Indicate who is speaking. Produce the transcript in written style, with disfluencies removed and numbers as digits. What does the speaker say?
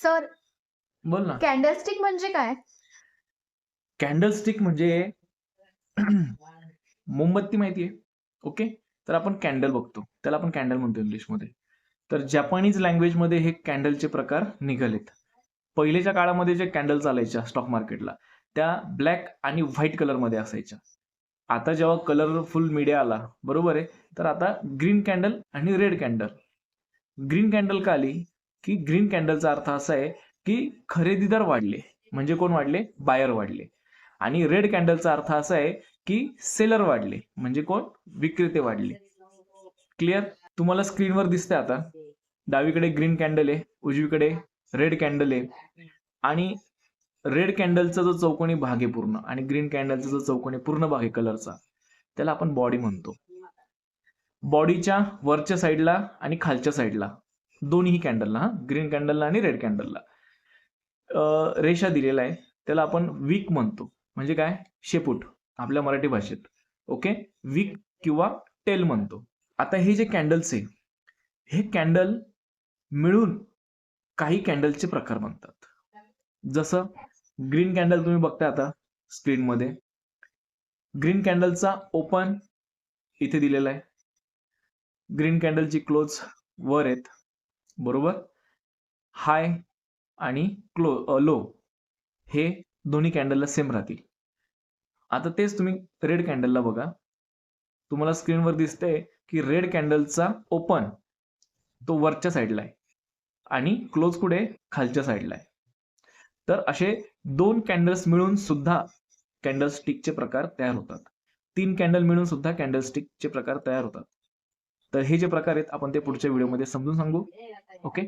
Speaker 1: Sir,
Speaker 2: बोल ना.
Speaker 1: Candlestick म्हणजे काय?
Speaker 2: कॅन्डलस्टिक म्हणजे मोमबत्ती माहितीये. ओके. तर आपण कॅन्डल बघतो, त्याला आपण कॅन्डल म्हणतो इंग्लिशमध्ये. तर जपानीज लँग्वेजमध्ये हे कॅन्डलचे प्रकार निघालेत. पहिलेच्या काळामध्ये जे कॅन्डल चालायच्या स्टॉक मार्केटला, त्या ब्लॅक आणि व्हाईट कलरमध्ये असायच्या. आता जेव्हा कलरफुल मीडिया आला, बरोबर आहे, तर आता ग्रीन कॅन्डल आणि रेड कॅन्डल. ग्रीन कॅन्डल का आली? की ग्रीन कॅन्डलचा अर्थ असा आहे की खरेदीदार वाढले, म्हणजे कोण वाढले? बायर वाढले. आणि रेड कॅन्डलचा अर्थ असा आहे की सेलर वाढले, म्हणजे कोण? विक्रेते वाढले. क्लिअर? तुम्हाला स्क्रीनवर दिसतंय आता. डावीकडे ग्रीन कॅन्डल आहे, उजवीकडे रेड कॅन्डल आहे. आणि रेड कॅन्डलचा जो चौकोनी भाग आहे पूर्ण आणि ग्रीन कॅन्डलचा जो चौकोनी पूर्ण भाग आहे कलरचा, त्याला आपण बॉडी म्हणतो. बॉडीच्या वरच्या साईडला आणि खालच्या साईडला दोन्ही कॅन्डलला, ग्रीन कॅन्डलला आणि रेड कॅन्डलला रेषा दिलेला आहे, त्याला आपण विक म्हणतो. म्हणजे काय? शेपूट आपल्या मराठी भाषेत. ओके. विक किंवा टेल म्हणतो. आता हे जे कॅन्डल्स आहे, हे कॅन्डल मिळून काही कॅन्डलचे प्रकार बनतात. जसं ग्रीन कॅन्डल तुम्ही बघता आता स्क्रीनमध्ये. ग्रीन कॅन्डलचा ओपन इथे दिलेला आहे. ग्रीन कॅन्डलची क्लोज वर आहेत, बरोबर. हाय आणि लो हे दोन्ही कॅन्डलला सेम राहतील. आता तेच तुम्ही रेड कॅन्डलला बघा. तुम्हाला स्क्रीनवर दिसतंय की रेड कॅन्डलचा ओपन तो वरच्या साईडला आहे आणि क्लोज कुठे? खालच्या साईडला आहे. तर असे 2 कॅन्डल्स मिळून सुद्धा कॅन्डलस्टिकचे प्रकार तयार होतात. 3 कॅन्डल मिळून सुद्धा कॅन्डलस्टिकचे प्रकार तयार होतात. तर हे जे प्रकार आहेत आपण ते पुढच्या व्हिडिओमध्ये समजून सांगू. ओके.